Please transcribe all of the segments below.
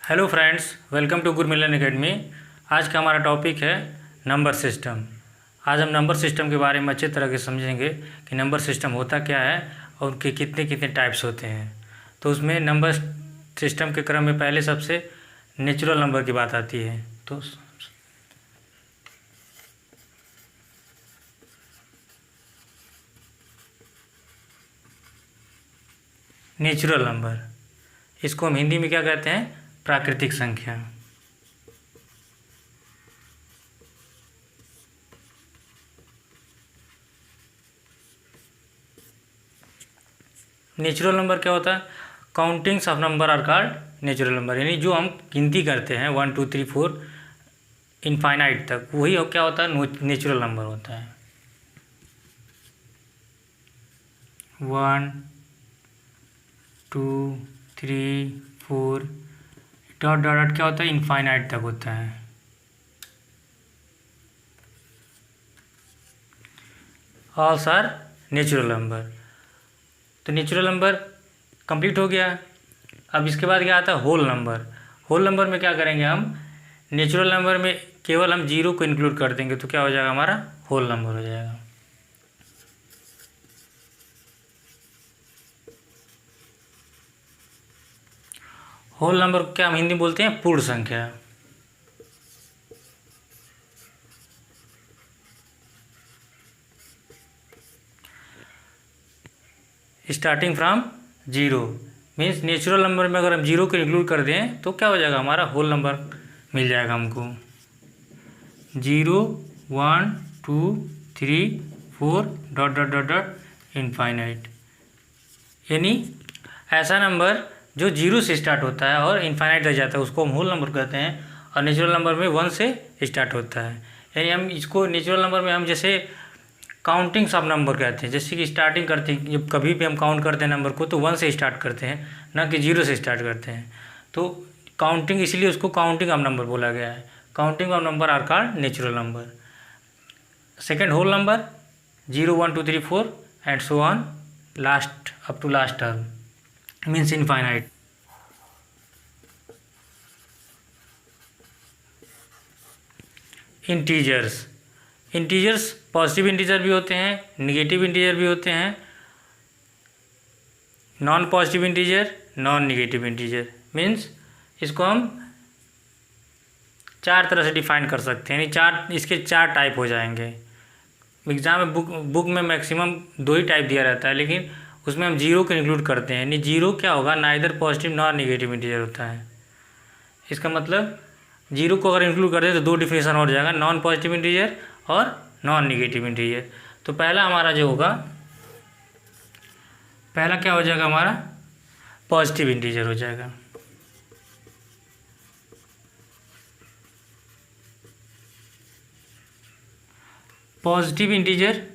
Hello friends, welcome to Gurmilan academy. आज का हमारा टॉपिक है नंबर सिस्टम। आज हम नंबर सिस्टम के बारे में अच्छे तरह से समझेंगे कि नंबर सिस्टम होता क्या है और उनके कितने कितने टाइप्स होते हैं। तो उसमें नंबर सिस्टम के क्रम में पहले सबसे नेचुरल नंबर की बात आती है। तो नेचुरल नंबर, इसको हम हिंदी में क्या कहते हैं? प्राकृतिक संख्या। नेचुरल नंबर क्या होता है? Countings of number are called natural number, यानी जो हम गिनती करते हैं 1 2 3 4 इनफाइनाइट तक, वही क्या होता है? नेचुरल नंबर होता है। 1 2 3 4 डॉट डॉट डॉट क्या होता है? इनफाइनाइट तक होता है। ऑल्स आर नेचुरल नंबर। तो नेचुरल नंबर कंप्लीट हो गया। अब इसके बाद क्या आता है? Whole number. होल नंबर में क्या करेंगे हम? नेचुरल नंबर में केवल हम जीरो को इंक्लूड कर देंगे, तो क्या हो जाएगा? हमारा होल नंबर हो जाएगा। होल नंबर को क्या हम हिंदी में बोलते हैं? पूर्ण संख्या। Starting from zero means natural number में अगर हम जीरो को इंक्लूड कर दें तो क्या हो जाएगा? हमारा होल नंबर मिल जाएगा हमको। 0 1 2 3 4 dot dot dot dot infinite, यानी ऐसा नंबर जो जीरो से स्टार्ट होता है और इनफाइनाइट तक जाता है उसको हम होल नंबर कहते हैं। और नेचुरल नंबर में 1 से स्टार्ट होता है, यानी हम इसको नेचुरल नंबर में हम जैसे काउंटिंग्स ऑफ नंबर कहते हैं। जैसे कि स्टार्टिंग करते हैं, जब कभी भी हम काउंट करते हैं नंबर को तो 1 से स्टार्ट करते हैं, ना कि जीरो से स्टार्ट करते हैं। तो काउंटिंग, इसलिए उसको काउंटिंग ऑफ नंबर बोला गया है। Counting of number are called natural number. Second whole number 0 1 2 3 4 and so on last up to last term means infinite. Integers, integers positive integer भी होते हैं, निगेटिव इंटीजर भी होते हैं। Non positive integer, non negative integer means इसको हम चार तरह से डिफाइन कर सकते हैं, यानी इसके चार टाइप हो जाएंगे। एग्जाम में बुक में मैक्सिमम 2 ही टाइप दिया रहता है, लेकिन उसमें हम जीरो को इंक्लूड करते हैं। यानी जीरो क्या होगा? Neither positive nor negative integer होता है। इसका मतलब जीरो को अगर इंक्लूड कर दें तो 2 डिफिनेशन हो जाएगा, नॉन पॉजिटिव इंटीजर और नॉन निगेटिव इंटीजर। तो पहला हमारा जो होगा, पहला क्या हो जाएगा? हमारा पॉजिटिव इंटीजर हो जाएगा। पॉजिटिव इंटीजर,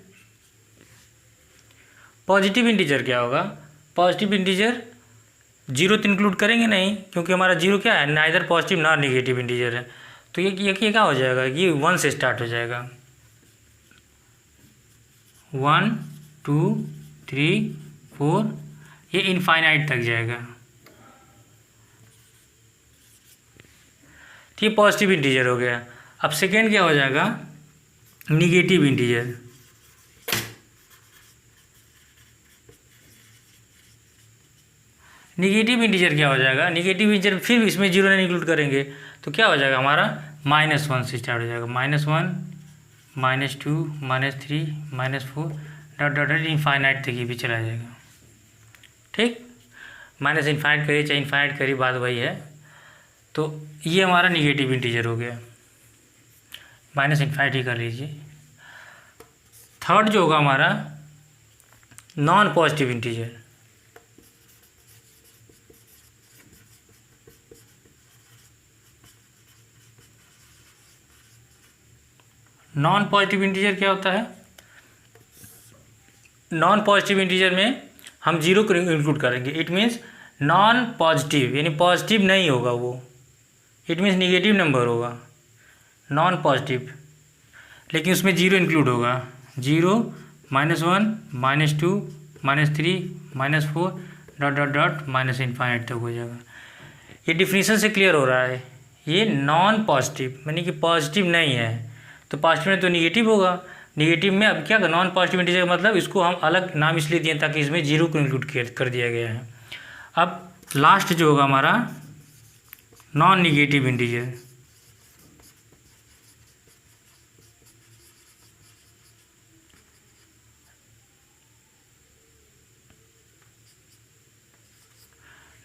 पॉजिटिव इंटीजर क्या होगा? पॉजिटिव इंटीजर जीरो तो इंक्लूड करेंगे नहीं, क्योंकि हमारा जीरो क्या है? Neither positive nor negative integer है। तो ये क्या हो जाएगा? ये 1 से स्टार्ट हो जाएगा। 1 2 3 4 ये इनफाइनाइट तक जाएगा। तो ये पॉजिटिव इंटीजर हो गया। अब सेकेंड क्या हो जाएगा? Negative integer. निगेटिव इंटीजर क्या हो जाएगा? निगेटिव इंटीजर फिर इसमें जीरो नहीं इंक्लूड करेंगे तो क्या हो जाएगा? हमारा -1 से स्टार्ट हो जाएगा। -1 -2 -3 -4 डॉट डॉट डॉट इनफाइनाइट तक ही भी चला जाएगा। ठीक, माइनस इनफाइनाइट करिए चाहे इनफाइनाइट करिए, बात वही है। तो ये हमारा निगेटिव इंटीजर हो गया, माइनस इनफाइनाइट ही कर लीजिए। थर्ड जो होगा हमारा non positive integer. Non positive integer क्या होता है? नॉन पॉजिटिव इंटीजर में हम जीरो को इंक्लूड करेंगे। इट मीन्स नॉन पॉजिटिव, यानी पॉजिटिव नहीं होगा वो। इट मीन्स निगेटिव नंबर होगा नॉन पॉजिटिव, लेकिन उसमें जीरो इंक्लूड होगा। 0 -1 -2 -3 -4 dot dot dot minus infinite तक हो जाएगा। ये डिफिनीशन से क्लियर हो रहा है, ये नॉन पॉजिटिव यानी कि पॉजिटिव नहीं है। तो पॉजिटिव में तो निगेटिव होगा, निगेटिव में अब क्या नॉन पॉजिटिव इंटीजर का मतलब इसको हम अलग नाम इसलिए दिए ताकि इसमें जीरो को इंक्लूड कर दिया गया है। अब लास्ट जो होगा हमारा non negative integer.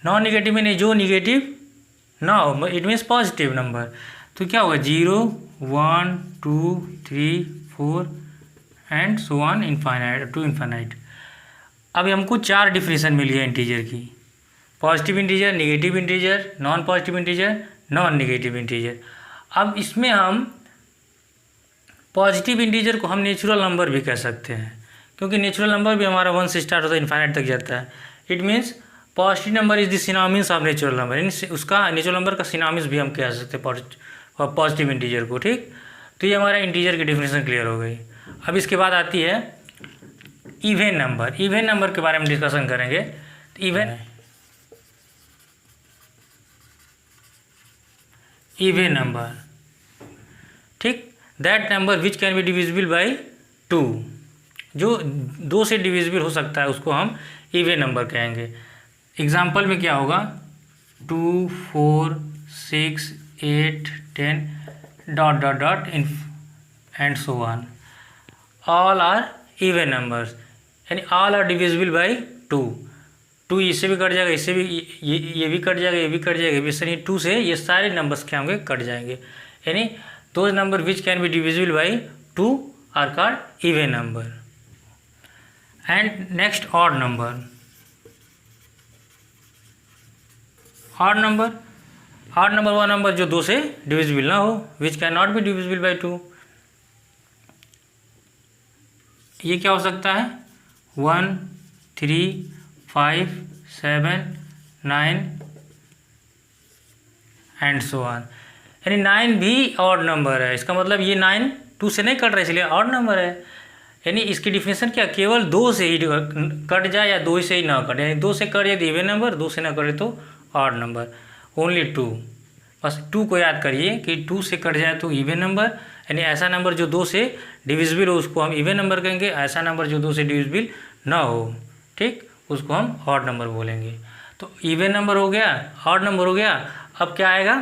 Non negative में जो निगेटिव ना हो, इट मीन्स पॉजिटिव नंबर। तो क्या होगा 0 1 2 3 4 and so on infinite to infinite. अब हमको 4 डिफिनीशन मिली है इंटीजर की, positive integer, negative integer, non positive integer, non negative integer. अब इसमें हम पॉजिटिव इंटीजर को हम नेचुरल नंबर भी कह सकते हैं, क्योंकि नेचुरल नंबर भी हमारा 1 से स्टार्ट होता है इनफाइनाइट तक जाता है। It means positive number is the synonyms of natural number, उसका नेचुरल नंबर का सिनोनिम्स भी हम कह सकते हैं पॉजिटिव इंटीजर को। ठीक, तो ये हमारा इंटीजर की डेफिनेशन क्लियर हो गई। अब इसके बाद आती है इवन नंबर। इवन नंबर के बारे में डिस्कशन करेंगे। तो इवन नंबर, ठीक, that number which can be divisible by 2, जो 2 से डिविजिबल हो सकता है उसको हम इवन नंबर कहेंगे। एग्जाम्पल में क्या होगा 2 4 6 8 10 dot dot dot and so on, all are even numbers, यानी ऑल आर डिविजिबल बाई 2। 2 इससे भी कट जाएगा, इससे भी ये भी कट जाएगा, ये भी कट जाएगा, यानी 2 से ये सारे नंबर्स क्या होंगे, कट जाएंगे। यानी those number which can be divisible by 2 are called even number. And next odd number. Odd number वो नंबर जो 2 से डिविजिबल ना हो, which can not be divisible by 2। ये क्या हो सकता है 1 3 5 7 9 एंड सो ऑन, यानी 9 भी ऑड नंबर है। इसका मतलब ये 9 2 से नहीं कट रहा है, इसलिए ऑड नंबर है। यानी इसकी डिफिनेशन क्या, केवल 2 से ही कट जाए या 2 से ही ना कटे, यानी 2 से कट जाए तो इवन नंबर, 2 से ना कटे तो ऑड नंबर। ओनली 2, बस 2 को याद करिए कि 2 से कट जाए तो इवन नंबर, यानी ऐसा नंबर जो 2 से डिविजिबल हो उसको हम इवन नंबर कहेंगे, ऐसा नंबर जो 2 से डिविजिबल ना हो, ठीक, उसको हम ऑड नंबर बोलेंगे। तो इवन नंबर हो गया, ऑड नंबर हो गया। अब क्या आएगा,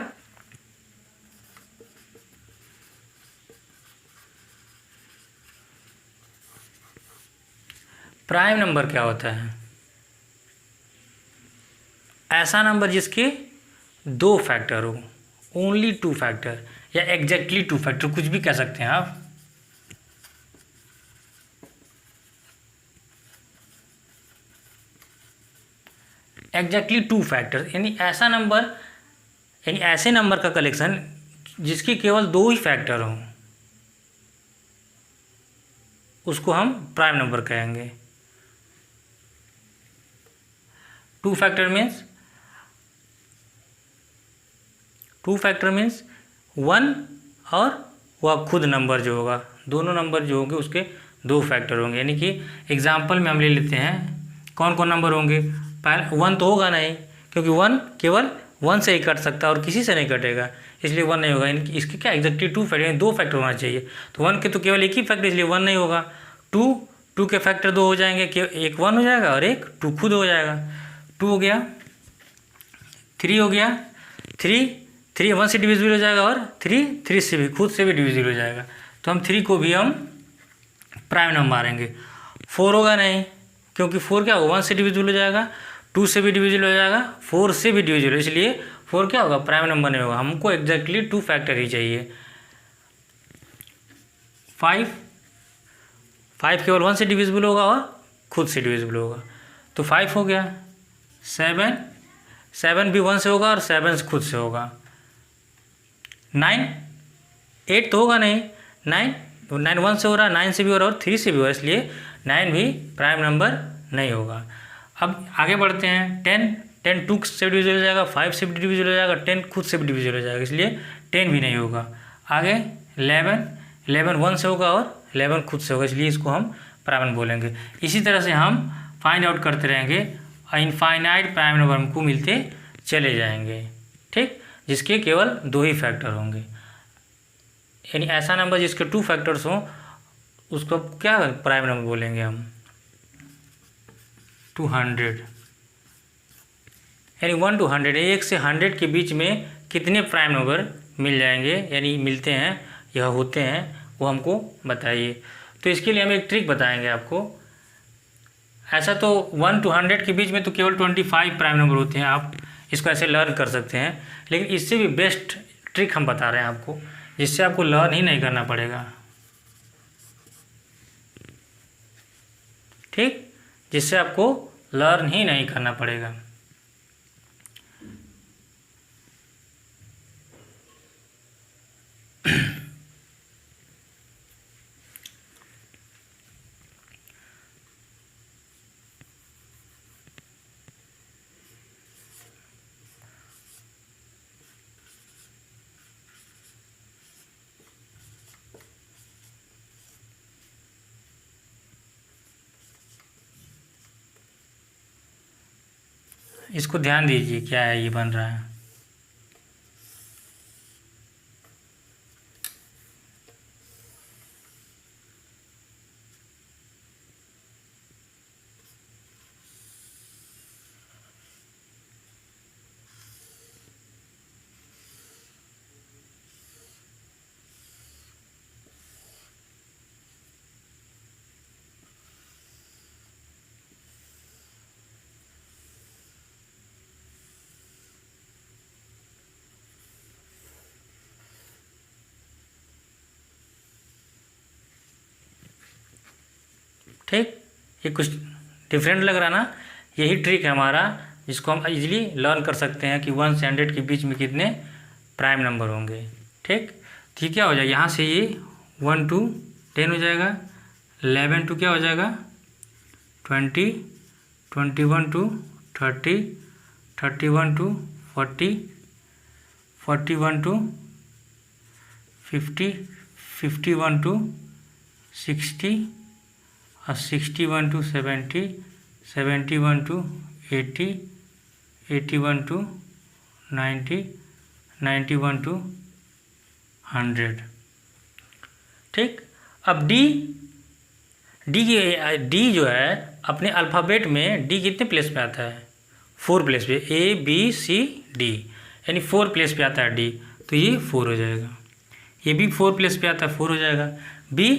प्राइम नंबर क्या होता है, ऐसा नंबर जिसके 2 फैक्टर हो, ओनली 2 फैक्टर या एग्जैक्टली 2 फैक्टर, कुछ भी कह सकते हैं आप। एग्जैक्टली 2 फैक्टर यानी ऐसा नंबर, यानी ऐसे नंबर का कलेक्शन जिसके केवल 2 ही फैक्टर हों, उसको हम प्राइम नंबर कहेंगे। 2 फैक्टर मीन्स 1 और वह खुद नंबर जो होगा, दोनों नंबर जो होंगे उसके 2 फैक्टर होंगे। यानी कि एग्जाम्पल में हम ले लेते हैं कौन कौन नंबर होंगे। पहले 1 तो होगा नहीं, क्योंकि 1 केवल 1 से ही कट सकता है और किसी से नहीं कटेगा, इसलिए 1 नहीं होगा। इसके क्या एग्जैक्टली 2 फैक्टर यानी 2 फैक्टर होना चाहिए। तो 1 के तो केवल एक ही फैक्टर, इसलिए 1 नहीं होगा। 2 के फैक्टर 2 हो जाएंगे, एक 1 हो जाएगा और एक 2 खुद हो जाएगा। 2 हो गया, 3 हो गया, 3 1 से डिविजिबल हो जाएगा और 3 से भी खुद से भी डिविजिबल हो जाएगा। तो हम 3 को भी हम प्राइम नंबर मारेंगे। 4 होगा नहीं, क्योंकि 4 क्या होगा 1 से डिविजिबल हो जाएगा, 2 से भी डिविजिबल हो जाएगा, 4 से भी डिविजिबल, इसलिए 4 क्या होगा प्राइम नंबर नहीं होगा। हमको एग्जैक्टली 2 फैक्टर ही चाहिए। 5 केवल 1 से डिविजिबल होगा और खुद से डिविजिबल होगा, तो 5 हो गया। 7 भी 1 से होगा और 7 खुद से होगा। 8 तो होगा नहीं, 9 1 से हो रहा है, 9 से भी हो रहा है और 3 से भी हो रहा है, इसलिए 9 भी प्राइम नंबर नहीं होगा। अब आगे बढ़ते हैं। 10 2 से डिविजिबल हो जाएगा, 5 से भी डिविजिबल हो जाएगा, 10 खुद से भी डिविजिबल हो जाएगा, इसलिए 10 भी नहीं होगा। आगे 11 1 से होगा और 11 खुद से होगा, इसलिए इसको हम प्राइम बोलेंगे। इसी तरह से हम फाइंड आउट करते रहेंगे, इनफाइनाइट प्राइम नंबर हमको मिलते चले जाएंगे। ठीक, जिसके केवल 2 ही फैक्टर होंगे। यानी ऐसा नंबर जिसके 2 फैक्टर्स हों उसको क्या प्राइम नंबर बोलेंगे हम, 200। यानी 1 to 100, 1 से 100 के बीच में कितने प्राइम नंबर मिल जाएंगे, यानी मिलते हैं या होते हैं, वो हमको बताइए। तो इसके लिए हम एक ट्रिक बताएंगे आपको। ऐसा तो 1 to 100 के बीच में तो केवल 25 प्राइम नंबर होते हैं, आप इसको ऐसे लर्न कर सकते हैं। लेकिन इससे भी बेस्ट ट्रिक हम बता रहे हैं आपको, जिससे आपको लर्न ही नहीं करना पड़ेगा। ठीक, जिससे आपको लर्न ही नहीं करना पड़ेगा। इसको ध्यान दीजिए क्या है ये बन रहा है। ठीक, ये कुछ डिफरेंट लग रहा ना, यही ट्रिक है हमारा, जिसको हम इजीली लर्न कर सकते हैं कि 1 से 100 के बीच में कितने प्राइम नंबर होंगे। ठीक, ठीक, क्या हो जाएगा यहाँ से, ये 1 to 10 हो जाएगा, 11 to क्या हो जाएगा 20, 21 to 30, 31 to 40, 41 to 50, 51 to 60 और 61 to 70, 71 to 80, 81 to 90, 91 to 100। ठीक, अब डी जो है अपने अल्फ़ाबेट में डी कितने प्लेस पे आता है, 4 प्लेस पे, ABCD, यानी 4 प्लेस पे आता है डी, तो ये 4 हो जाएगा। ये भी 4 प्लेस पे आता है, 4 हो जाएगा। बी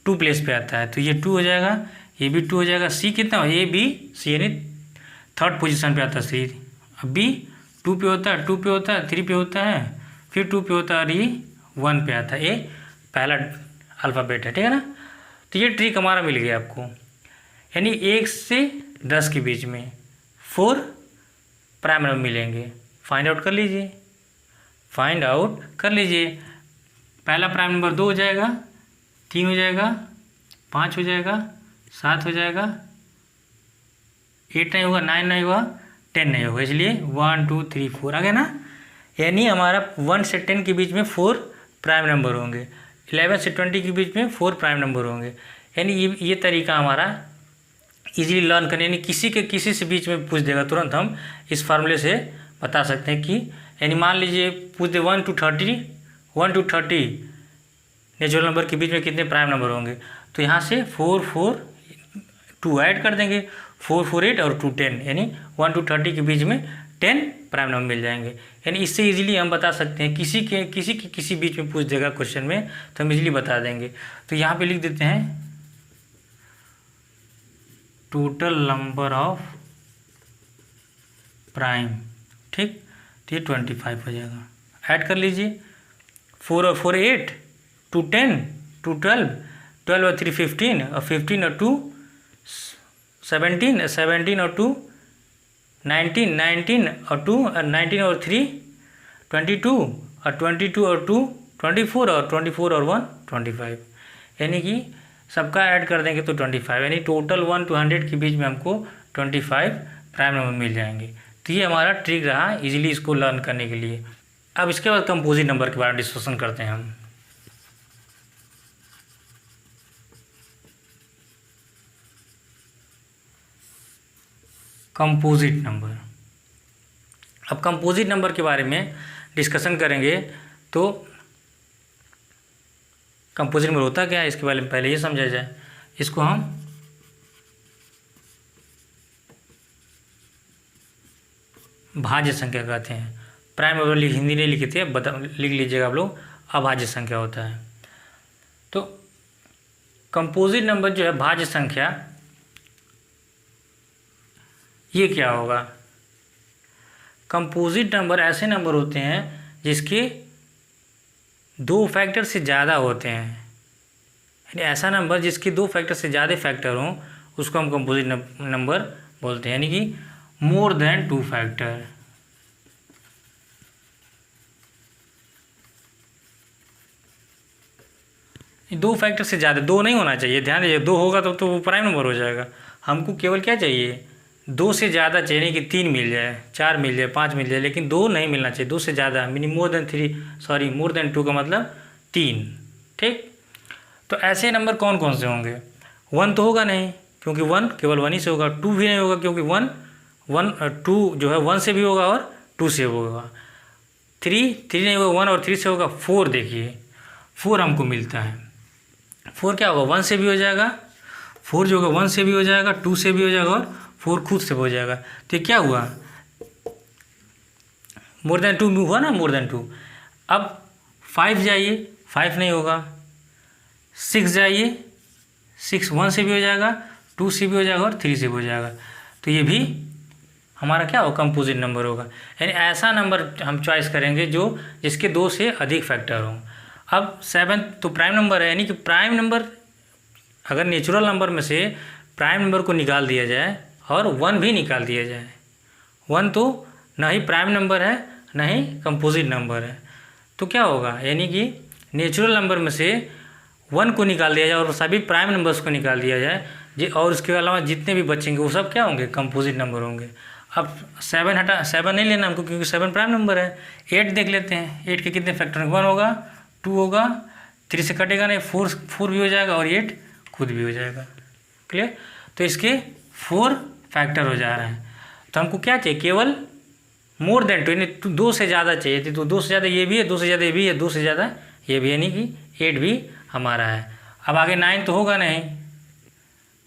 2 प्लेस पे आता है तो ये 2 हो जाएगा, ये भी 2 हो जाएगा। सी कितना, ABC यानी 3rd पोजीशन पे आता है सी। अब बी 2 पे होता है, 2 पे होता है, 3 पे होता है, फिर 2 पे होता है और ये 1 पे आता है। ये पहला अल्फ़ाबेट है, ठीक है ना। तो ये ट्रिक हमारा मिल गया आपको, यानी 1 से 10 के बीच में 4 प्राइम नंबर मिलेंगे। फाइंड आउट कर लीजिए, पहला प्राइम नंबर 2 हो जाएगा, 3 हो जाएगा, 5 हो जाएगा, 7 हो जाएगा, 8 नहीं होगा, 9 नहीं होगा, 10 नहीं होगा, इसलिए 1 2 3 4 आ गया ना। यानी हमारा 1 से 10 के बीच में 4 प्राइम नंबर होंगे, 11 से 20 के बीच में 4 प्राइम नंबर होंगे। यानी ये तरीका हमारा इजीली लर्न करने, यानी किसी से बीच में पूछ देगा तुरंत हम इस फार्मूले से बता सकते हैं कि, यानी मान लीजिए पूछ दे 1 to 30 नेचुरल नंबर के बीच में कितने प्राइम नंबर होंगे, तो यहाँ से 4 4 2 ऐड कर देंगे, 4 4 8 और 2 10, यानी 1 to 30 के बीच में 10 प्राइम नंबर मिल जाएंगे। यानी इससे इजीली हम बता सकते हैं, किसी बीच में पूछ देगा क्वेश्चन में तो हम इजीली बता देंगे। तो यहाँ पे लिख देते हैं टोटल नंबर ऑफ प्राइम। ठीक, तो ये 25 हो जाएगा। ऐड कर लीजिए, 4 और 4 8, 2 10, 2 12, 12 और 3 15, और 15 और 2 17, 17 और 2 19, 19 और 2 और 19 और 3 22, और 22 और 2 24, और 24 और 1 25, यानी कि सबका ऐड कर देंगे तो 25, यानी टोटल 1 to 100 के बीच में हमको 25 प्राइम नंबर मिल जाएंगे। तो ये हमारा ट्रिक रहा इजीली इसको लर्न करने के लिए। अब इसके बाद कंपोजिट नंबर के बारे में डिस्कशन करते हैं हम। कंपोजिट नंबर, अब कंपोजिट नंबर के बारे में डिस्कशन करेंगे। तो कंपोजिट नंबर होता क्या है इसके बारे में पहले ये समझा जाए। इसको हम भाज्य संख्या कहते हैं। प्राइम नंबर हिंदी नहीं लिखे थे, लिख लीजिएगा आप लोग, अभाज्य संख्या होता है। तो कंपोजिट नंबर जो है भाज्य संख्या, ये क्या होगा। कंपोजिट नंबर ऐसे नंबर होते हैं जिसके 2 फैक्टर से ज़्यादा होते हैं, यानी ऐसा नंबर जिसके 2 फैक्टर से ज़्यादा फैक्टर हों उसको हम कंपोजिट नंबर बोलते हैं, यानी कि मोर देन 2 फैक्टर। दो फैक्टर से ज़्यादा, 2 नहीं होना चाहिए, ध्यान दीजिए। 2 होगा तो वो प्राइम नंबर हो जाएगा। हमको केवल क्या चाहिए, 2 से ज़्यादा चाहिए, नहीं कि 3 मिल जाए, 4 मिल जाए, 5 मिल जाए, लेकिन 2 नहीं मिलना चाहिए। 2 से ज़्यादा मीनिंग मोर देन 2 का मतलब 3। ठीक, तो ऐसे नंबर कौन कौन से होंगे। 1 तो होगा नहीं, क्योंकि 1 केवल 1 ही से होगा। 2 भी नहीं होगा, क्योंकि 2 जो है 1 से भी होगा और 2 से होगा। 3 नहीं होगा, 1 और 3 से होगा। 4 देखिए, 4 हमको मिलता है। 4 क्या होगा, 1 से भी हो जाएगा। 4 जो होगा 1 से भी हो जाएगा, 2 से भी हो जाएगा और 4 खुद से हो जाएगा। तो ये क्या हुआ, मोर देन 2 हुआ ना, मोर देन 2। अब 5 जाइए, 5 नहीं होगा। 6 जाइए, 6 1 से भी हो जाएगा, 2 से भी हो जाएगा और 3 से भी हो जाएगा। तो ये भी हमारा क्या होगा, कंपोजिट नंबर होगा। यानी ऐसा नंबर हम चॉइस करेंगे जो जिसके 2 से अधिक फैक्टर हों। अब 7 तो प्राइम नंबर है, यानी कि प्राइम नंबर अगर नेचुरल नंबर में से प्राइम नंबर को निकाल दिया जाए और 1 भी निकाल दिया जाए, 1 तो ना ही प्राइम नंबर है ना ही कंपोजिट नंबर है, तो क्या होगा, यानी कि नेचुरल नंबर में से 1 को निकाल दिया जाए और सभी प्राइम नंबर्स को निकाल दिया जाए और उसके अलावा जितने भी बचेंगे वो सब क्या होंगे, कंपोजिट नंबर होंगे। अब 7 नहीं लेना हमको, क्योंकि 7 प्राइम नंबर है। 8 देख लेते हैं, 8 के कितने फैक्टर होंगे, 1 होगा, 2 होगा, 3 से कटेगा नहीं, 4 भी हो जाएगा और 8 खुद भी हो जाएगा। क्लियर, तो इसके 4 फैक्टर हो जा रहे हैं। तो हमको क्या चाहिए, केवल मोर देन 2, यानी 2 से ज़्यादा चाहिए थी। तो 2 से ज़्यादा ये भी है, 2 से ज़्यादा ये भी है, 2 से ज़्यादा ये भी, यानी कि 8 भी हमारा है। अब आगे 9 तो होगा नहीं।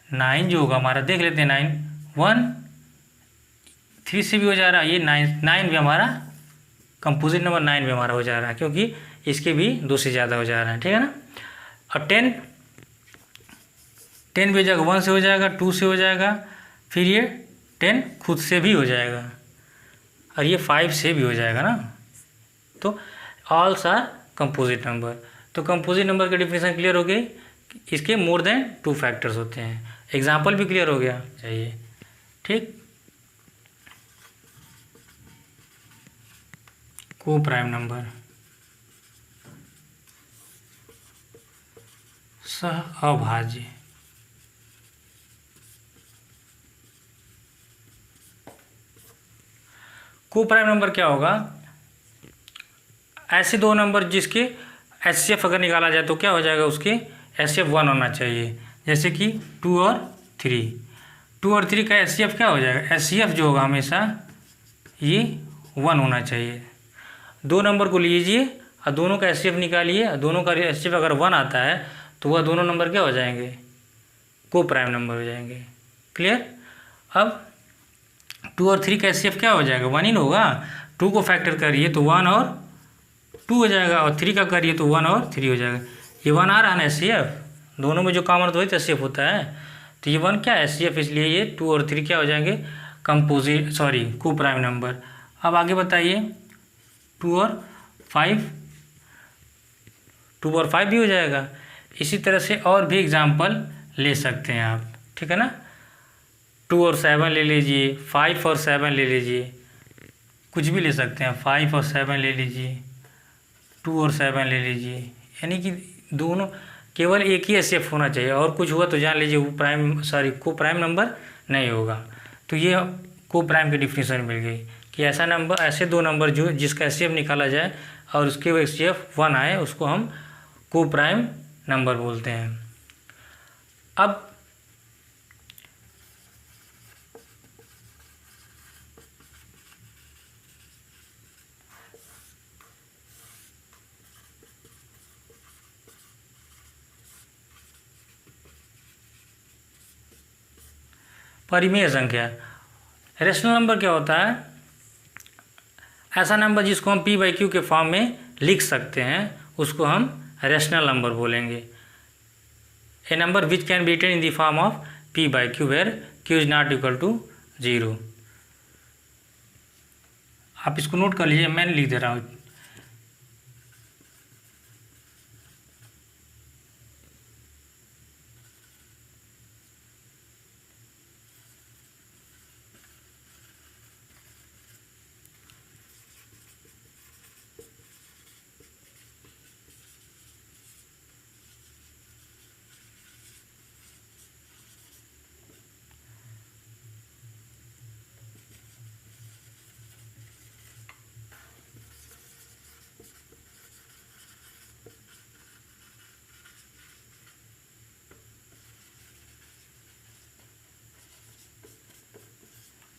9 जो होगा हमारा देख लेते हैं, 9 1 3 से भी हो जा रहा है, ये 9 भी हमारा कंपोजिट नंबर 9 भी हमारा हो जा रहा है, क्योंकि इसके भी 2 से ज़्यादा हो जा रहा है। ठीक है ना। और 10 भी हो जाएगा, 1 से हो जाएगा, 2 से हो जाएगा, फिर ये 10 खुद से भी हो जाएगा और ये 5 से भी हो जाएगा ना। तो ऑल आर कंपोजिट नंबर। तो कंपोजिट नंबर की डिफिनेशन क्लियर हो गई, इसके मोर देन 2 फैक्टर्स होते हैं। एग्जाम्पल भी क्लियर हो गया चाहिए। ठीक, को प्राइम नंबर, सह अभाज्य, को प्राइम नंबर क्या होगा, ऐसे 2 नंबर जिसके HCF अगर निकाला जाए तो क्या हो जाएगा, उसके HCF 1 होना चाहिए। जैसे कि 2 और 3 का HCF क्या हो जाएगा, HCF जो होगा हमेशा ये 1 होना चाहिए। 2 नंबर को लीजिए और दोनों का HCF निकालिए, और दोनों का HCF अगर 1 आता है तो वह दोनों नंबर क्या हो जाएंगे, को प्राइम नंबर हो जाएंगे। क्लियर। अब 2 और 3 का HCF क्या हो जाएगा, 1 ही होगा। 2 को फैक्टर करिए तो 1 और 2 हो जाएगा, और 3 का करिए तो 1 और 3 हो जाएगा। ये 1 आ रहा है ना HCF, दोनों में जो कॉमन तो वही तो HCF होता है। तो ये 1 क्या है HCF, इसलिए ये 2 और 3 क्या हो जाएंगे, को प्राइम नंबर। अब आगे बताइए, 2 और 5 भी हो जाएगा। इसी तरह से और भी एग्जाम्पल ले सकते हैं आप। ठीक है ना। 2 और 7 ले लीजिए, 5 और 7 ले लीजिए, कुछ भी ले सकते हैं। 5 और 7 ले लीजिए, 2 और 7 ले लीजिए, यानी कि दोनों केवल एक ही HCF होना चाहिए, और कुछ हुआ तो जान लीजिए वो को प्राइम नंबर नहीं होगा। तो ये को प्राइम की डिफिनेशन मिल गई कि ऐसे 2 नंबर जो जिसका HCF निकाला जाए और उसके HCF 1 आए उसको हम को प्राइम नंबर बोलते हैं। अब परिमेय संख्या। रेशनल नंबर क्या होता है? ऐसा नंबर जिसको हम p बाई क्यू के फॉर्म में लिख सकते हैं उसको हम रेशनल नंबर बोलेंगे। A number which can be written in the form of p by q where q is not equal to 0। आप इसको नोट कर लीजिए, मैं लिख दे रहा हूँ।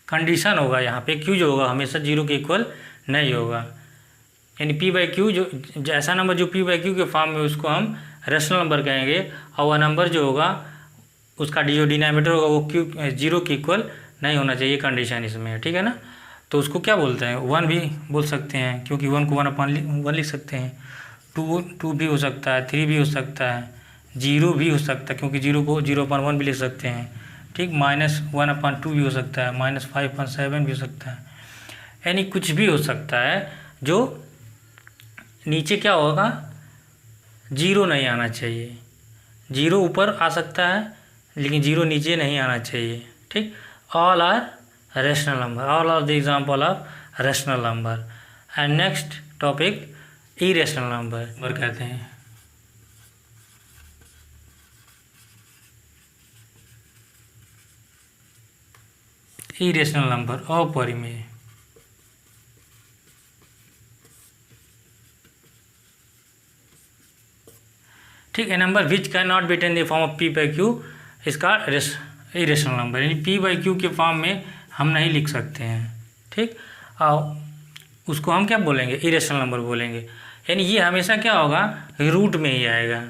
कंडीशन होगा यहाँ पे q जो होगा हमेशा 0 के इक्वल नहीं होगा, यानी p बाई क्यू जो ऐसा नंबर जो p बाई क्यू के फॉर्म में उसको हम रेशनल नंबर कहेंगे, और वह नंबर जो होगा उसका जो डिनोमिनेटर होगा वो q 0 के इक्वल नहीं होना चाहिए। कंडीशन इसमें है, ठीक है ना। तो उसको क्या बोलते हैं? 1 भी बोल सकते हैं, क्योंकि 1 को 1 लिख सकते हैं। 2 भी हो सकता है, 3 भी हो सकता है, 0 भी हो सकता है, क्योंकि 0 को 0/1 भी लिख सकते हैं, ठीक। -1/2 भी हो सकता है, -5/7 भी हो सकता है, यानी कुछ भी हो सकता है जो नीचे क्या होगा, 0 नहीं आना चाहिए। 0 ऊपर आ सकता है लेकिन 0 नीचे नहीं आना चाहिए, ठीक। All are rational number, all are the example of rational number. And next topic irrational number कहते हैं। इरेशनल नंबर अपरिमेय। ठीक है, number which can not be written the form of p by q इसका इरेशनल नंबर, यानी p by q के form में हम नहीं लिख सकते हैं, ठीक। और उसको हम क्या बोलेंगे? इरेशनल नंबर बोलेंगे। यानी ये हमेशा क्या होगा, रूट में ही आएगा,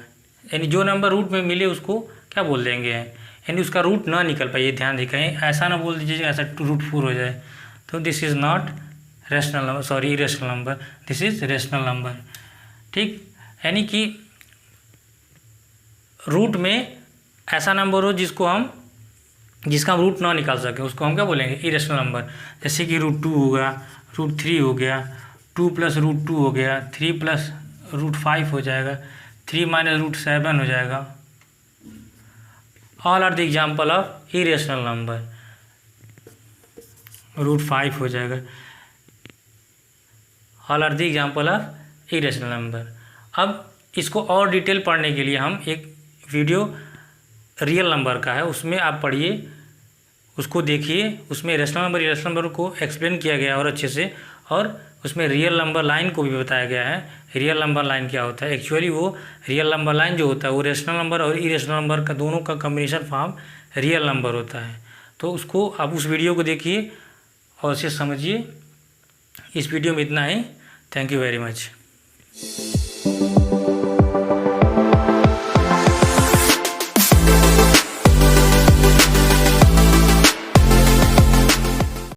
यानी जो नंबर रूट में मिले उसको क्या बोल देंगे, यानी उसका रूट ना निकल पाए। ध्यान दें, कहीं ऐसा ना बोल दीजिए ऐसा √4 हो जाए, तो this is not rational number, sorry irrational number, this is rational number, ठीक। यानी कि रूट में ऐसा नंबर हो जिसका हम रूट ना निकाल सकें उसको हम क्या बोलेंगे? Irrational number. जैसे कि √2 होगा, √3 हो गया, 2 + √2 हो गया, 3 + √5 हो जाएगा, 3 - √7 हो जाएगा। All are the example of irrational number. √5 हो जाएगा। All are the example of irrational number. अब इसको और डिटेल पढ़ने के लिए हम एक वीडियो रियल नंबर का है, उसमें आप पढ़िए, उसको देखिए, उसमें रेशनल नंबर इरेशनल नंबर को एक्सप्लेन किया गया है और अच्छे से, और उसमें रियल नंबर लाइन को भी बताया गया है। रियल नंबर लाइन क्या होता है? एक्चुअली वो रियल नंबर लाइन जो होता है वो रेशनल नंबर और इरेशनल नंबर का दोनों का कम्बिनेशन फॉर्म रियल नंबर होता है। तो उसको आप उस वीडियो को देखिए और उसे समझिए। इस वीडियो में इतना ही। Thank you very much.